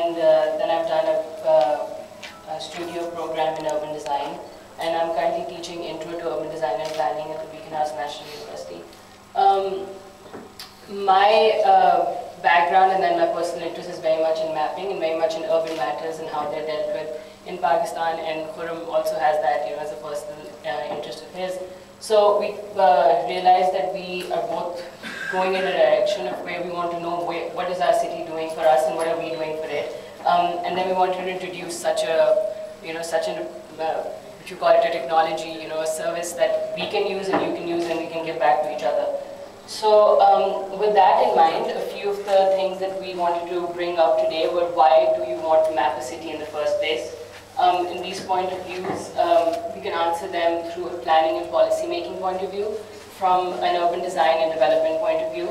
and then I've done a studio program in urban design, and I'm currently teaching Intro to Urban Design and Planning at the Beacon House National University. My background and then my personal interest is very much in mapping and very much in urban matters and how they're dealt with in Pakistan, and Khurram also has that, as a personal interest of his. So we realized that we are both going in a direction of where we want to know what is our city doing for us and what are we doing for it. And then we wanted to introduce such a, what you call it, a technology, a service that we can use and you can use and we can give back to each other. So with that in mind, a few of the things that we wanted to bring up today were why do you want to map a city in the first place? In these point of views, we can answer them through a planning and policy making point of view, from an urban design and development point of view,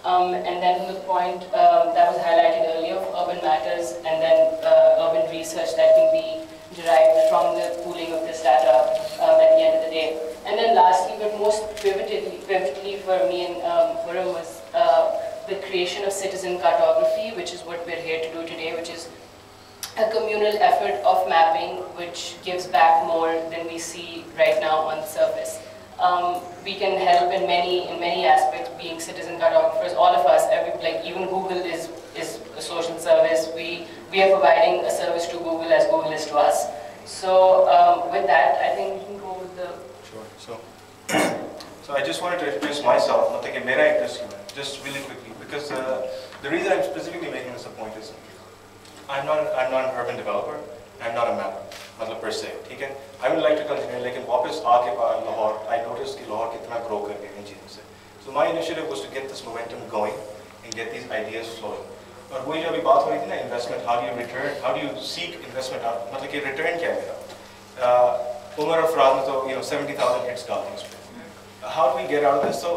and then from the point that was highlighted earlier of urban matters, and then urban research that can be derived from the pooling of this data at the end of the day. And then lastly, but most pivotally for me and Khurram was the creation of citizen cartography, which is what we're here to do today, which is a communal effort of mapping which gives back more than we see right now on the surface. We can help in many aspects, being citizen cartographers, all of us, even Google is a social service. We are providing a service to Google as Google is to us. So with that, I think we can go with the... Sure. So I just wanted to introduce myself, just really quickly, because the reason I'm specifically making this a point is I'm not an urban developer, I'm not a mapper, per se, okay? I would like to continue, लेकिन वापस आके Lahore, I noticed कि Lahore कितना grow कर गया इन चीज़ों से. So my initiative was to get this momentum going and get these ideas flowing. और वही जो अभी बात हो रही थी ना, investment, how do you seek investment out? मतलब कि return क्या है मेरा? Umar और Faraz ने तो 70,000 hits डालते हैं इसमें. How do we get out of this? So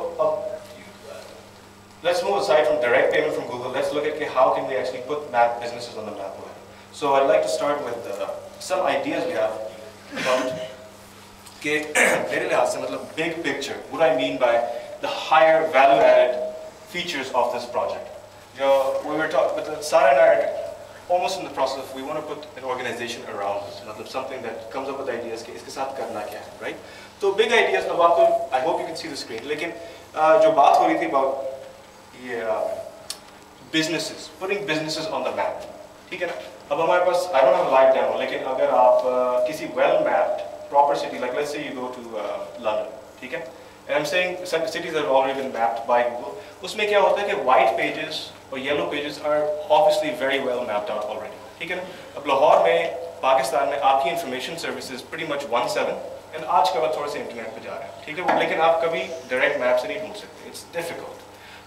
let's move aside from direct payment from Google. Let's look at how can we actually put map businesses on the map. So I'd like to start with some ideas we have about big picture. What I mean by the higher value-added features of this project. We were talking, but Sara and I are almost in the process of, we want to put an organization around this, something that comes up with ideas, iske saath karna kya hai, right? So big ideas, I hope you can see the screen. लेकिन जो बात हो रही थी about businesses, putting businesses on the map, ठीक है ना? अब हमारे पास, I don't have a live demo, लेकिन अगर आप किसी well-mapped proper city, like let's say you go to London, ठीक है? And I'm saying some cities have already been mapped by Google. उसमें क्या होता है कि white pages or yellow pages are obviously very well mapped out already, ठीक है ना? अब लाहौर में, पाकिस्तान में आपकी information services pretty much 1/7, and आजकल आप थोड़े से इंटरनेट पे जा रहे हैं, ठीक है? लेकिन आप कभी direct map से नहीं ढूंढ सकते. It's difficult.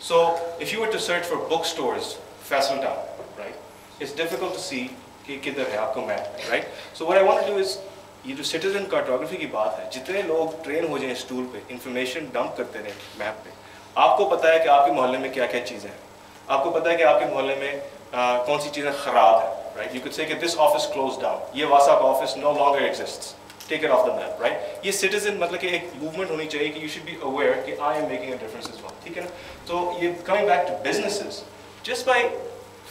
So if you were to search for bookstores, Faisal Town, right? It's difficult to see कि किधर है आपको map, right? So what I want to do is, ये जो citizen cartography की बात है, जितने लोग train हो जाएं इस tool पे, information dump करते रहें map पे, आपको पता है कि आपके मोहल्ले में क्या-क्या चीजें हैं, आपको पता है कि आपके मोहल्ले में कौन सी चीजें खराब हैं, right? You could say that this office closed down, ये WhatsApp office no longer exists. Take it off the map, right? ये citizen मतलब कि एक movement होनी चाहिए कि you should be aware कि I am making a difference as well, ठीक है ना? तो ये coming back to businesses, just by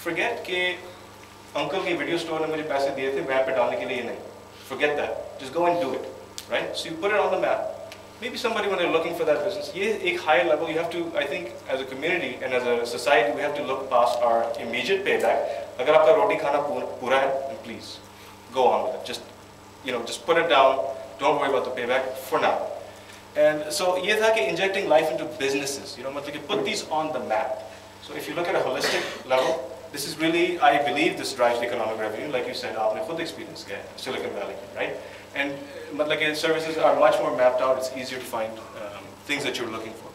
forget कि uncle के video store ने मुझे पैसे दिए थे map पे डालने के लिए नहीं, forget that, just go and do it, right? So you put it on the map. Maybe somebody when they're looking for that business, ये एक higher level, you have to, I think, as a community and as a society, we have to look past our immediate payback. अगर आपका रोटी खाना पूरा है, then please go on with it. Just put it down. Don't worry about the payback for now. And so, ये था कि injecting life into businesses. मतलब कि put these on the map. So if you look at a holistic level, this is really, I believe, this drives economic revenue. Like you said, आपने खुद experience किया है Silicon Valley, right? And मतलब कि services are much more mapped out. It's easier to find things that you're looking for.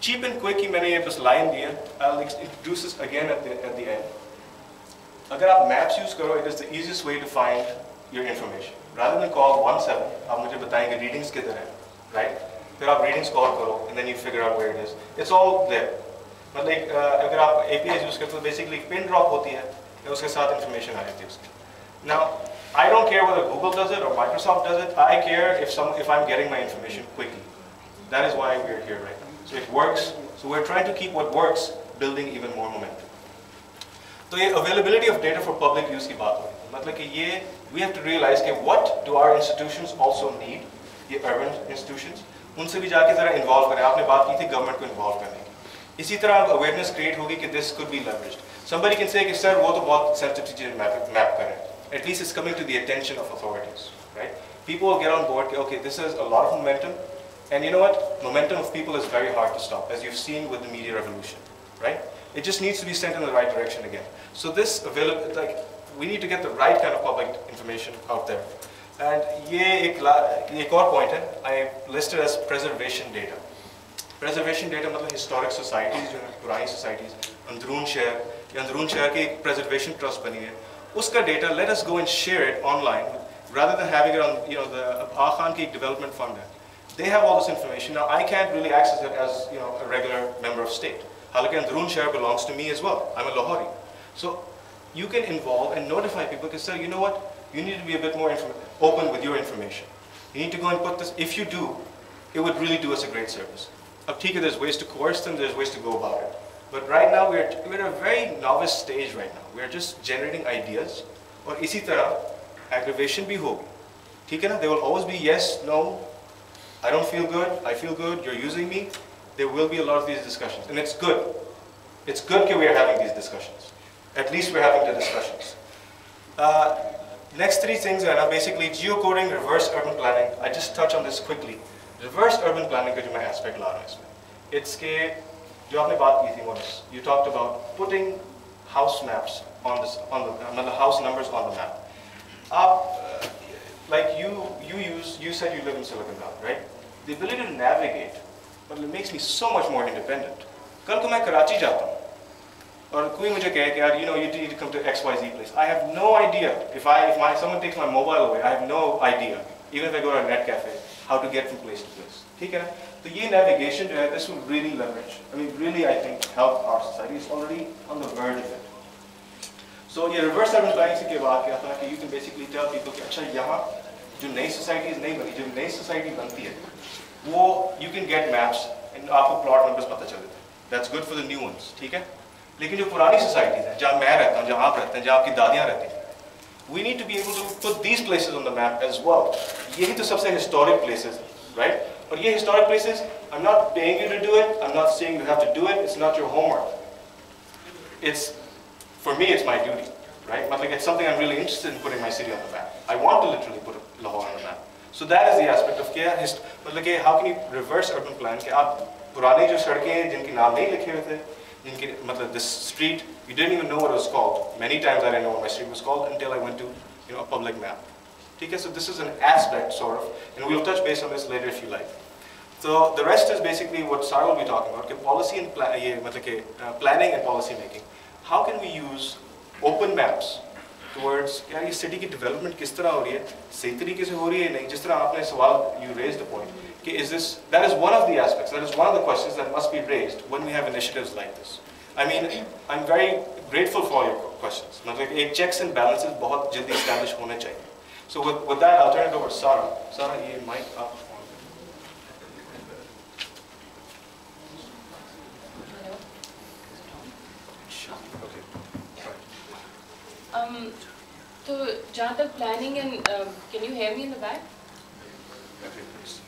Cheap and quick, मैंने ये बस line दिया. I'll introduce this again at the end. अगर आप maps use करो, it is the easiest way to find your information. Rather than call 1/7, आप मुझे बताएंगे readings किधर है, right? फिर आप readings call करो, and then you figure out where it is. It's all there. मतलब अगर आप APIs use करते हो, basically pin drop होती है, और उसके साथ information आ जाती है उसकी. Now, I don't care whether Google does it or Microsoft does it. I care if I'm getting my information quickly. That is why we're here right now. So it works. So we're trying to keep what works, building even more momentum. तो ये availability of data for public use की बात हो रही है, मतलब कि ये we have to realize कि what do our institutions also need, ये urban institutions, उनसे भी जाके ज़रा involve करें. आपने बात की थी government को involve करने की. इसी तरह awareness create होगी कि this could be leveraged. Somebody can say कि sir वो तो बहुत sensitive चीज़ें map कर रहे हैं. At least it's coming to the attention of authorities, right? People will get on board. Okay, this is a lot of momentum, and you know what? Momentum of people is very hard to stop, as you've seen with the media revolution, right? It just needs to be sent in the right direction again. So this we need to get the right kind of public information out there. And ये एक और point है. I listed as preservation data. Preservation data मतलब historic societies जो हैं, पुरानी societies, अंदरून शहर की एक preservation trust बनी है. Uska data, let us go and share it online rather than having it on, you know, the Khan Ki Development Fund. They have all this information. Now I can't really access it as, you know, a regular member of state. Halaki Androon share belongs to me as well. I'm a Lahori. So you can involve and notify people because, sir, you know what? You need to be a bit more open with your information. You need to go and put this. If you do, it would really do us a great service. Ab theek hai, there's ways to coerce them, there's ways to go about it. But right now, we're at a very novice stage right now. We're just generating ideas. और इसी तरह aggravation भी होगी. ठीक है ना? There will always be yes, no, I don't feel good, I feel good, you're using me. There will be a lot of these discussions. And it's good. It's good that we are having these discussions. At least we're having the discussions. Next three things are now basically geocoding, reverse urban planning. I just touch on this quickly. Reverse urban planning का जो मैं aspect ला रहा हूँ इसमें. It's के जो आपने बात की थी Monis, you talked about putting house maps on the house numbers on the map. Like you said you live in Silicon Valley, right? The ability to navigate, but it makes me so much more independent. कल को मैं कराची जाता हूँ और कोई मुझे कहे कि यार, you know, you need to come to XYZ place. I have no idea. If someone takes my mobile away, I have no idea. Even if I go to a net cafe, how to get from place to place. ठीक है ना? तो ये navigation जो है, this will really leverage. I mean, really, I think help our society. It's already on the verge of it. So ये reverse urban planning से के बाद क्या था कि you can basically tell people कि अच्छा यहाँ जो नई societies नहीं बनी, जो नई society बनती है, वो you can get maps and आपको plot numbers पता चल जाते हैं. That's good for the new ones, ठीक है? लेकिन जो पुरानी societies हैं, जहाँ मैं रहता हूँ, जहाँ आप रहते हैं, जहाँ आपकी दादियाँ रहती हैं, we need to be able to put these places on the map as well. यही तो सबसे historic places, right? और ये historic places, I'm not paying you to do it. I'm not saying you have to do it. It's not your homework. For me, it's my duty, right? But like, it's something I'm really interested in putting my city on the map. I want to literally put Lahore on the map. So that is the aspect of how can you reverse urban plan? कि आप पुरानी जो सड़कें हैं जिनके नाम नहीं लिखे हुए थे, जिनकी this street, you didn't even know what it was called. Many times I didn't know what my street was called until I went to, you know, a public map. Okay, so this is an aspect, sort of, and we'll touch base on this later if you like. So the rest is basically what Sarah will be talking about, policy and planning and policy making. How can we use open maps towards यार ये city की development किस तरह हो रही है, सही तरीके से हो रही है नहीं, जिस तरह आपने सवाल, you raised the point, that is one of the aspects, that is one of the questions that must be raised when we have initiatives like this. I mean, I'm very grateful for your questions. मतलब एक checks and balances बहुत जल्दी establish होने चाहिए. So with that, I'll turn it over to Sarah. Sarah, ये mic up. तो जहाँ तक planning and can you hear me in the back? Okay, please.